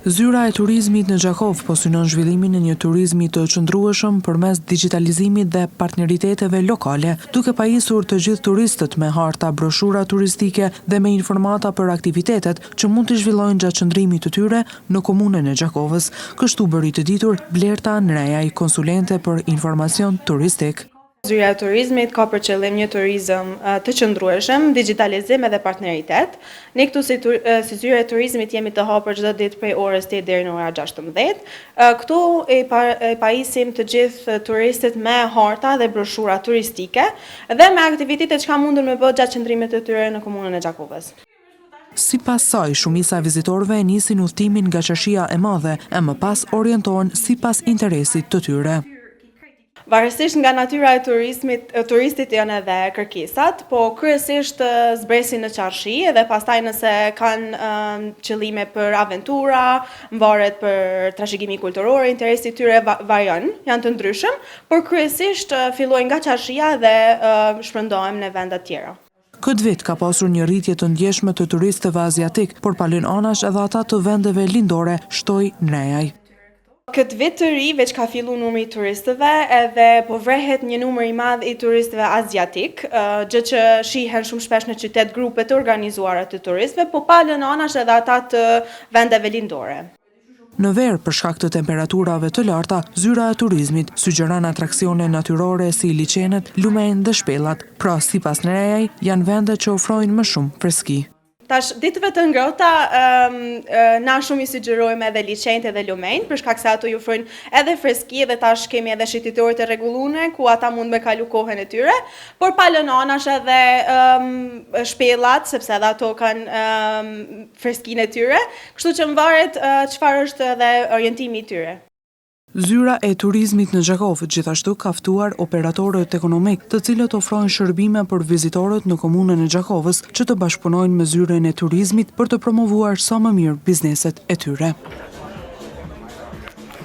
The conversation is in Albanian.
Zyra e turizmit në Gjakov po synon zhvillimin e një turizmi të qëndrueshëm përmes digitalizimit dhe partneriteteve lokale, duke pajisur të gjithë turistët me harta, broshura turistike dhe me informata për aktivitetet që mund të zhvillojnë gjatë qëndrimit të tyre në komunën e Gjakovës. Kështu bëri të ditur Blerta Nrejaj, konsulente për informacion turistik. Zyra e turizmit ka për qëllim një turizëm të qëndrueshëm, digitalizim edhe partneritet. Ne këtu si zyra e turizmit jemi të hapur çdo ditë prej orës 8 deri në ora 16. Këtu e pajisim të gjithë turistët me harta dhe broshura turistike dhe me aktivitetet që ka mundur me bë gjatë qëndrimit të tyre në komunën e Gjakovës. Sipas saj, shumica e vizitorëve nisin udhëtimin nga Qeshia e Madhe e më pas orientohen sipas interesit të tyre. Varësisht nga natyra e turistit janë edhe kërkesat, po kryesisht zbresin në qarshi dhe pastaj nëse kanë qëllime për aventura, varet për trashëgimi kulturor, interesi tyre varion, janë të ndryshëm, por kryesisht fillojnë nga qarshia dhe shpërndohen në vende të tjera. Këtë vit ka pasur një rritje të ndjeshme të turistëve aziatik, por palën anash edhe ata të vendeve lindore, shtoi Nrejaj. Këtë vit të ri veç ka fillu numri i turistëve edhe po vrehet një numër i madh i turistëve aziatik, gjë që shihen shumë shpesh në qytet grupe të organizuara të turistëve, po palën anash edhe ata të vendeve lindore. Në verë, për shkak të temperaturave të larta, zyra e turizmit sugjeron atraksione natyrore si liçenet, lumenjtë dhe shpellat. Pra, sipas Nrejaj, janë vende që ofrojnë më shumë freski. Tash, ditëve të ngrohta, na shumë i sugjerojmë edhe liçenjtë edhe lumenjtë, për shkak se ato ju ofrojnë edhe freski dhe tash kemi edhe shititorët e rregulluar ku ata mund me kalu kohën e tyre, por palën anash edhe shpellat, sepse edhe ato kanë freskinë e tyre, kështu që varet çfarë është edhe orientimi i tyre. Zyra e turizmit në Gjakov gjithashtu ka ftuar operatorët ekonomik, të cilët ofrojnë shërbime për vizitorët në komunën e Gjakovës që të bashkëpunojnë me zyrën e turizmit për të promovuar sa më mirë bizneset e tyre.